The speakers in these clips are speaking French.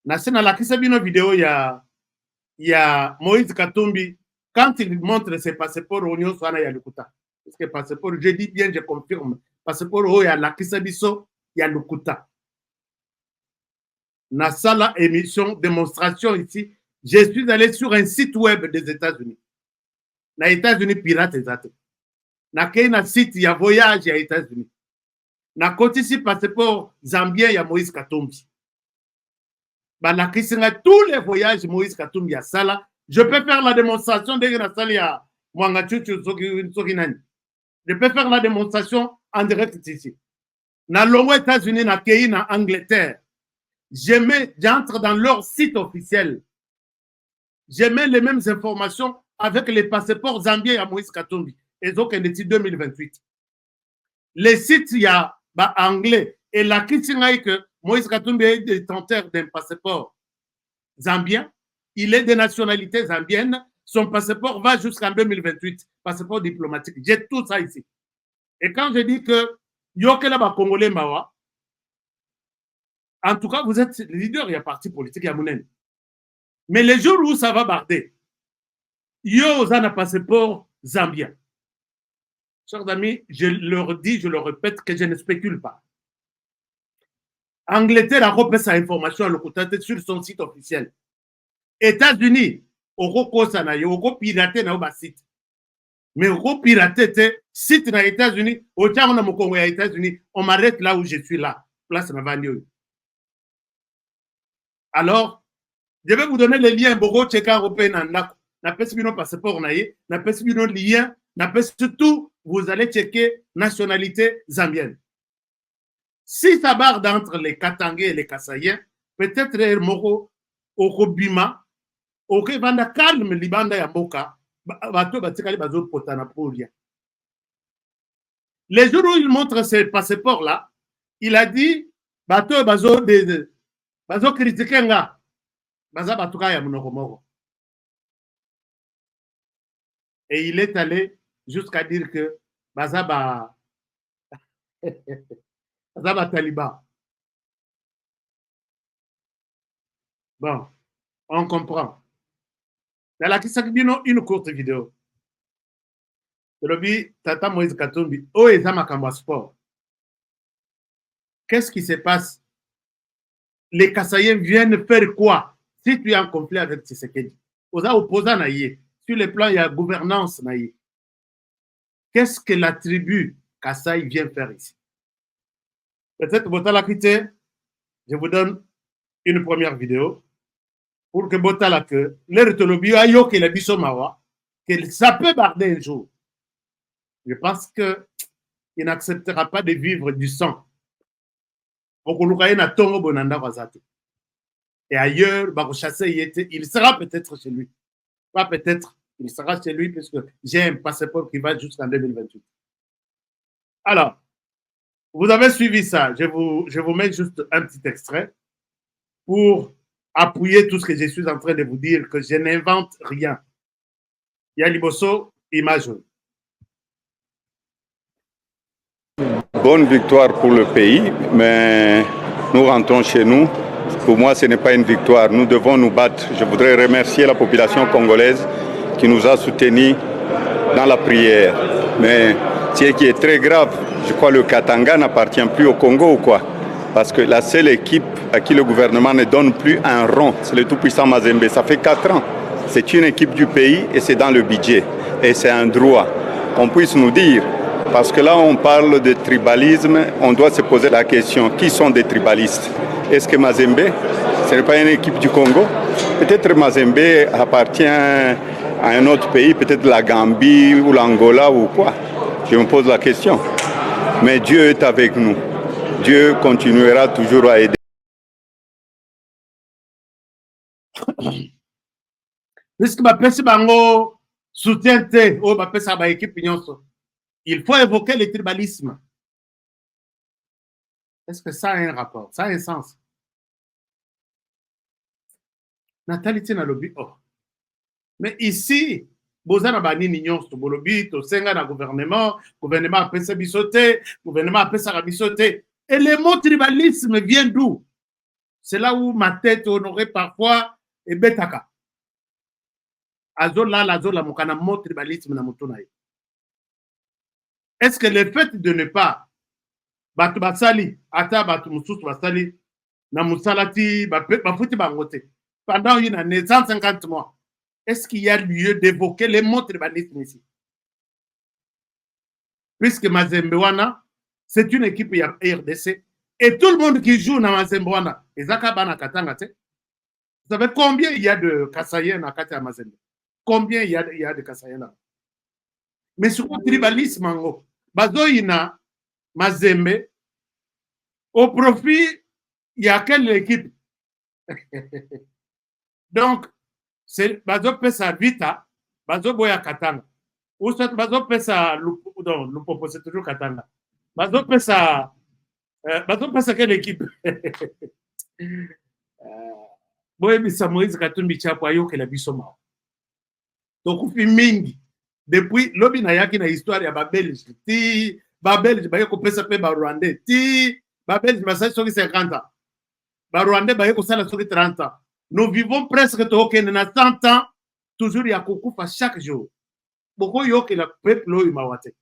Nasena la kisabino vidéo ya Moïse Katumbi quand il montre ses passeports au Union Swana ya Lukuta. Parce que passeport, je dis bien, je confirme. Passeport au ya la kisabiso ya Lukuta. Nasala émission, démonstration ici. Je suis allé sur un site web des États-Unis. Na États-Unis pirate exact. Na kena site ya voyage ya États-Unis. Na kotisi passeport zambien ya Moïse Katumbi. Tous les voyages Moïse Katumbi à Sala. Je peux faire la démonstration de la salle à je peux faire la démonstration en direct ici. Dans les États-Unis, dans pays, dans Angleterre, j'entre dans leur site officiel. Je mets les mêmes informations avec les passeports zambiens à Moïse Katumbi. Et donc, en 2028. Les sites, il y a anglais. Et la question est que Moïse Katumbi est détenteur d'un passeport zambien. Il est de nationalité zambienne. Son passeport va jusqu'en 2028. Passeport diplomatique. J'ai tout ça ici. Et quand je dis que Yokela ba Congolais Mawa, en tout cas, vous êtes leader, il y a parti politique, il y a Mounen. Mais les jours où ça va barder, yo a un passeport zambien. Chers amis, je leur dis, je leur répète que je ne spécule pas. Angleterre a repris sa information à l'Okotate sur son site officiel. États-Unis, au piraté na site. Mais au piraté, site na États-Unis, au temps na Congo à États-Unis, on m'arrête là où je suis là. Place na Vandio. Alors, je vais vous donner les liens. Bogo Tcheka européen na pesibino passeport naïe, na pesibino lien, na pesibino tout. Vous allez checker nationalité zambienne. Si ça barde entre les Katangais et les Kassaïens, peut-être Moro, Okobima, Okebanda calme, Libanda Yamoka, Bato Batikali Bazo Potana Pouria. Les jours où il montre ces passeports-là, il a dit Bato Bazo Kritikenga, Baza Batuka Yamunoko. Et il est allé jusqu'à dire que Bazaba Taliban. Bon, on comprend. Dans la Kisakbino, une courte vidéo. Le Tata Moïse Katumbi, oh, et Zamakamba Sport. Qu'est-ce qui se passe? Les Kassaïens viennent faire quoi? Si tu es en conflit avec Tshisekedi, aux opposants naïe, sur le plan, il y a gouvernance naïe. Qu'est-ce que la tribu Kassaï vient faire ici? Peut-être, Botalakite, je vous donne une première vidéo pour que Botalak, l'Eritolobi, ayo que la Bissomawa, que ça peut barder un jour. Je pense qu'il n'acceptera pas de vivre du sang. Et ailleurs, il sera peut-être chez lui. Pas peut-être, il sera chez lui parce que j'ai un passeport qui va jusqu'en 2028. Alors, vous avez suivi ça. Je vous mets juste un petit extrait pour appuyer tout ce que je suis en train de vous dire, que je n'invente rien. Yaliboso, image. Bonne victoire pour le pays, mais nous rentrons chez nous. Pour moi, ce n'est pas une victoire. Nous devons nous battre. Je voudrais remercier la population congolaise qui nous a soutenus dans la prière. Mais ce qui est très grave, je crois que le Katanga n'appartient plus au Congo ou quoi? Parce que la seule équipe à qui le gouvernement ne donne plus un rond, c'est le tout-puissant Mazembe. Ça fait 4 ans. C'est une équipe du pays et c'est dans le budget. Et c'est un droit qu'on puisse nous dire. Parce que là, on parle de tribalisme, on doit se poser la question, qui sont des tribalistes? Est-ce que Mazembe, ce n'est pas une équipe du Congo? Peut-être Mazembe appartient à un autre pays, peut-être la Gambie ou l'Angola ou quoi. Je me pose la question. Mais Dieu est avec nous. Dieu continuera toujours à aider. Puisque ma pèse bango soutient oh ma pèse à équipe il faut évoquer le tribalisme. Est-ce que ça a un rapport? Ça a un sens? Nathalie tina lobby oh. Mais ici, Bozana bani nignon to bolobi to senga na gouvernement a pensé bisoté, gouvernement a pensé à bisoté. Et le mot tribalisme vient d'où? C'est là où ma tête honorée parfois est betaka. Azola mokana mo tribalisme na mutuna. Est-ce que le fait de ne pas batu basali ata batu mususu basali na musalati bafuti bangote pendant une année 150 mois, est-ce qu'il y a lieu d'évoquer les mots tribalisme ici? Puisque Mazembe wana, c'est une équipe RDC et tout le monde qui joue dans Mazembe wana, ezaka bana katanga te. Vous savez combien il y a de Kasayen na kati ya Mazembe? Combien il y a de Kasayen là? Mais sur le tribalisme en bazoina Mazembe au profit il y a quelle équipe? Donc c'est bazo pesa vita, bazo boya katanga. Ou soit bazo pesa Lupopo, c'est toujours katanga. Bazo pesa quelle équipe? Boye bisa Moïse Katumbi Chapo ayokela biso mao. Tokufi mingi depuis lobi na yaki na histoire ya Babelge ti Babelge baye ko pesa pe ba Rwandais ti Babelge basali soki 50 ans ba Rwandais baye ko sala soki 30 ans. Nous vivons presque tokende na 100 ans toujours ya kokufa chaque jour. Boko yokela peuple oyo mawate.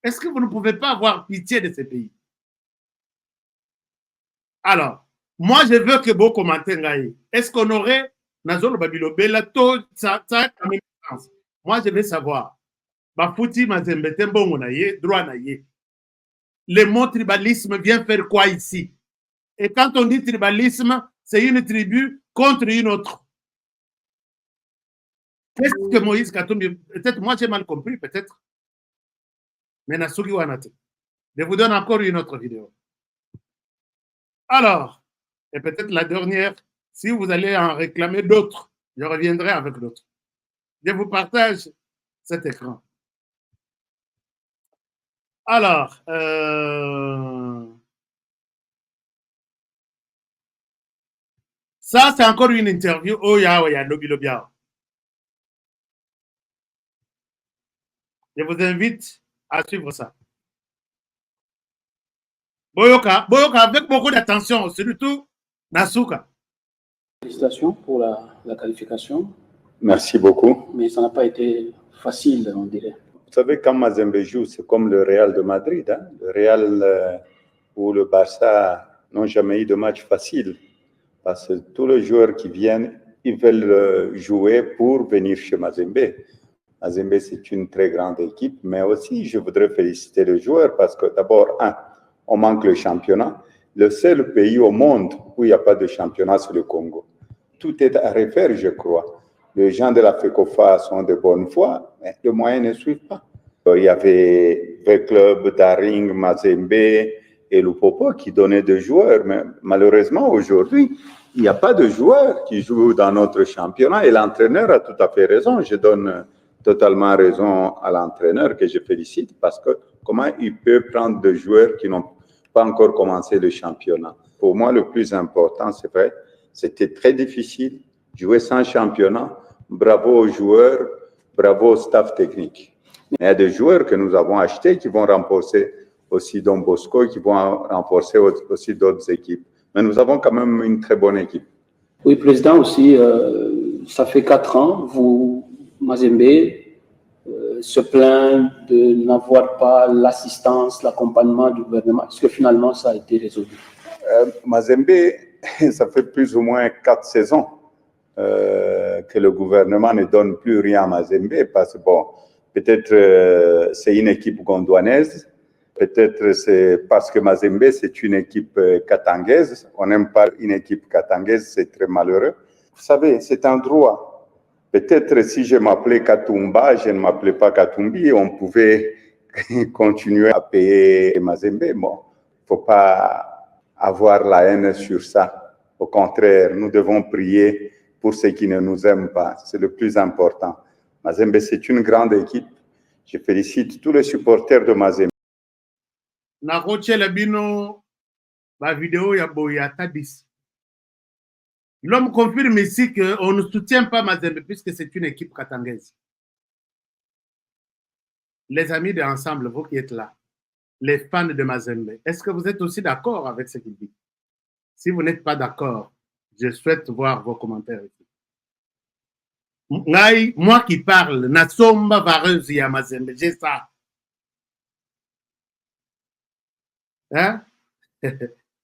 Est-ce que vous ne pouvez pas avoir pitié de ces pays? Alors, moi, je veux que vous commentez. Est-ce qu'on aurait Nazolo Babilobela to ça quand même sens. Moi, je veux savoir. Bafouti Mazembete Mbongo na ye, droit na ye. Le mot tribalisme vient faire quoi ici? Et quand on dit tribalisme, c'est une tribu contre une autre. Qu'est-ce que Moïse Katumbi... Peut-être moi j'ai mal compris, peut-être. Mais Nasugi Wanate. Je vous donne encore une autre vidéo. Alors, et peut-être la dernière, si vous allez en réclamer d'autres, je reviendrai avec d'autres. Je vous partage cet écran. Alors, ça c'est encore une interview. Oh ya, Lobi Lobia. Je vous invite à suivre ça. Boyoka, avec beaucoup d'attention, surtout Nasuka. Félicitations pour la qualification. Merci beaucoup. Mais ça n'a pas été facile, on dirait. Vous savez, quand Mazembe joue, c'est comme le Real de Madrid. Hein? Le Real ou le Barça n'ont jamais eu de match facile. Parce que tous les joueurs qui viennent, ils veulent jouer pour venir chez Mazembe. Mazembe, c'est une très grande équipe, mais aussi, je voudrais féliciter les joueurs parce que d'abord, on manque le championnat. Le seul pays au monde où il n'y a pas de championnat, c'est le Congo. Tout est à refaire, je crois. Les gens de la FECOFA sont de bonne foi, mais les moyens ne suivent pas. Il y avait le club Daring, Mazembe et Lupopo qui donnaient des joueurs, mais malheureusement, aujourd'hui, il n'y a pas de joueurs qui jouent dans notre championnat et l'entraîneur a tout à fait raison. Je donne totalement raison à l'entraîneur que je félicite parce que comment il peut prendre des joueurs qui n'ont pas encore commencé le championnat. Pour moi, le plus important, c'est vrai, c'était très difficile, jouer sans championnat. Bravo aux joueurs, bravo au staff technique. Il y a des joueurs que nous avons achetés qui vont renforcer aussi Don Bosco, qui vont renforcer aussi d'autres équipes. Mais nous avons quand même une très bonne équipe. Oui, Président, aussi, ça fait 4 ans, vous, Mazembe, se plaint de n'avoir pas l'assistance, l'accompagnement du gouvernement. Est-ce que finalement, ça a été résolu? Mazembe, ça fait plus ou moins 4 saisons que le gouvernement ne donne plus rien à Mazembe parce que, bon, peut-être c'est une équipe gondouanaise, peut-être c'est parce que Mazembe, c'est une équipe katangaise. On n'aime pas une équipe katangaise, c'est très malheureux. Vous savez, c'est un droit. Peut-être si je m'appelais Katumba, je ne m'appelais pas Katumbi, on pouvait continuer à payer Mazembe. Bon, il ne faut pas avoir la haine sur ça. Au contraire, nous devons prier pour ceux qui ne nous aiment pas. C'est le plus important. Mazembe, c'est une grande équipe. Je félicite tous les supporters de Mazembe. L'homme confirme ici qu'on ne soutient pas Mazembe puisque c'est une équipe katangaise. Les amis de Ensemble, vous qui êtes là, les fans de Mazembe, est-ce que vous êtes aussi d'accord avec ce qu'il dit? Si vous n'êtes pas d'accord, je souhaite voir vos commentaires ici. Moi qui parle, Nasomba vareuse ya Mazembe, j'ai ça. Hein?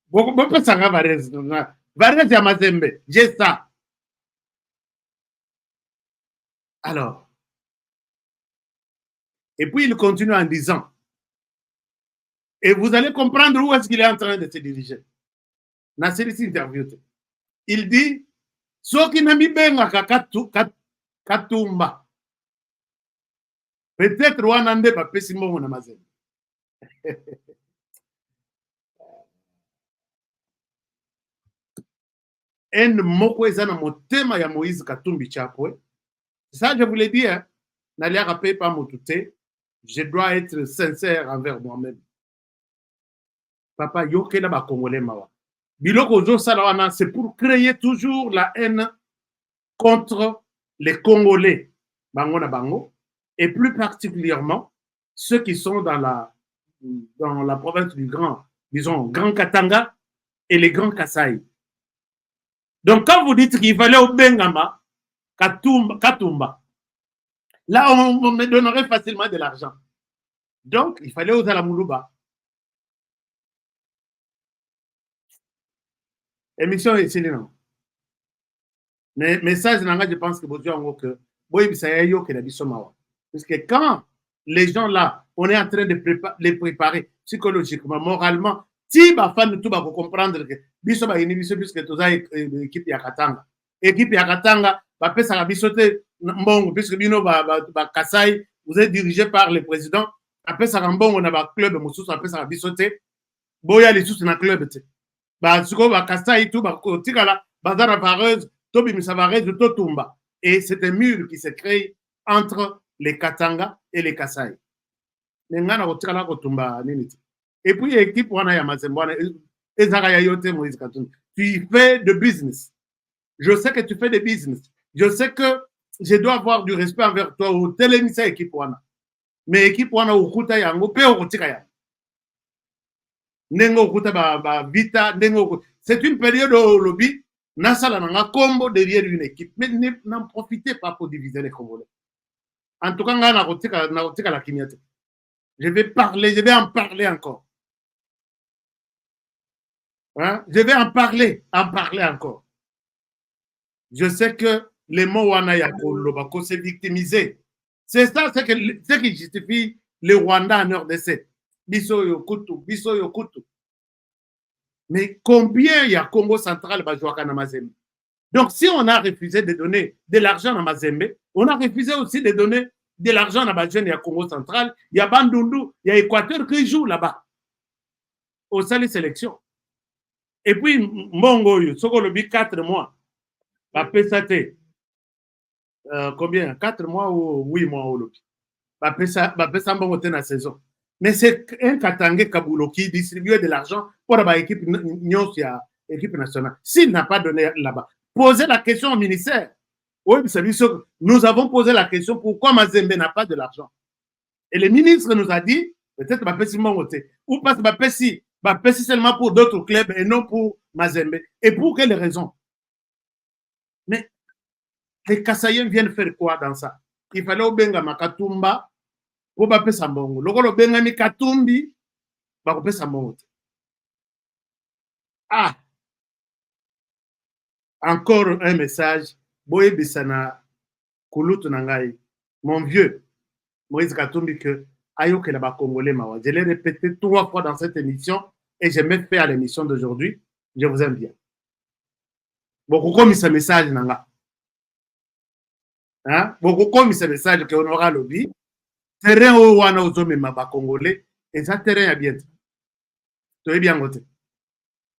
Beaucoup sanga vareuse ya Mazembe, j'ai ça. Alors, et puis il continue en disant, et vous allez comprendre où est-ce qu'il est en train de se diriger. Dans cette interview, il dit, soki nami benga katumba. Peut-être wana nde bapesi mbongo na Mazembe. En moko eza na motema ya Moïse Katumbi Chapwe. Ça, je vous l'ai dit, hein. N'allez rappeler pas mon touté. Je dois être sincère envers moi-même. Papa, yokela ba Congolais mawa. Biloko zo salawana, c'est pour créer toujours la haine contre les Congolais. Bango na bango. Et plus particulièrement, ceux qui sont dans la province du Grand Katanga et les Grands Kasaï. Donc, quand vous dites qu'il fallait au Bengama, Katumba, là, on me donnerait facilement de l'argent. Donc, il fallait aux Alamoulouba. Émission ici, non. Mais message, je pense que parce que quand les gens là, on est en train de les préparer psychologiquement, moralement, si ma fan tout va comprendre que biso ba inhibition puisque tout ça équipe ya Katanga. Équipe ya Katanga, ba pesa ka bisote mbongo puisque bino ba Kasai, vous êtes dirigé par le président, après ça mbongo na ba club mosusu après ça bisote, boya les sous na club te. Ba suko ba Kasai tout ba tikala bazara vareuse, tobi misavareuse to tumba. Et c'est un mur qui se crée entre les Katanga et les Kasai. Nengana kotikala ko tumba nini. Et puis, l'équipe, tu fais de business. Je sais que tu fais de business. Je sais que je dois avoir du respect envers toi. Mais l'équipe, c'est une période au lobby. Nasala n'a combo derrière une équipe. Mais n'en profitez pas pour diviser les Congolais. En tout cas, je vais en parler encore. Hein? Je vais en parler encore. Je sais que les mots Wanayako s'est victimisé. C'est ça, c'est ce qui justifie le Rwanda en RDC. Biso Yokutu. Mais combien il y a Congo central Bajoaka Namazembe? Donc, si on a refusé de donner de l'argent à Mazembe, on a refusé aussi de donner de l'argent à Bajoaka et à Congo central. Il y a Bandundu, il y a Équateur qui joue là-bas. Au sein des sélections. Et puis, Mbongo, Soko Lobi, 4 mois. Bapesate. Combien? 4 mois ou 8 mois au Lobi. Bapesa Mbongo dans la saison. Mais c'est un Katangé Kabulo qui distribue de l'argent pour la équipe nationale. S'il n'a pas donné là-bas, posez la question au ministère. Oui, nous avons posé la question pourquoi Mazembe n'a pas de l'argent. Et le ministre nous a dit, peut-être Bapesi Mbongo, ou parce que Bapesi seulement pour d'autres clubs et non pour Mazembe. Et pour quelles raisons? Mais les Kassaïens viennent faire quoi dans ça? Il fallait au Benga Makatumba pour Bapesi Mbongo. Le Benga Mikatumbi, Bapesi Mbongo. Ah! Encore un message. Boye Bissana Kulutu Nangai, mon vieux, Moïse Katumbi, que Ayoke la Congolais Mawa. Je l'ai répété 3 fois dans cette émission et j'ai même fait à l'émission d'aujourd'hui. Je vous aime bien. Beaucoup comme ce message Nanga. Hein? Beaucoup comme ce message que on aura lobby. Terrain où on a aux hommes Congolais et ça terrain à bien. Tu es bien côté.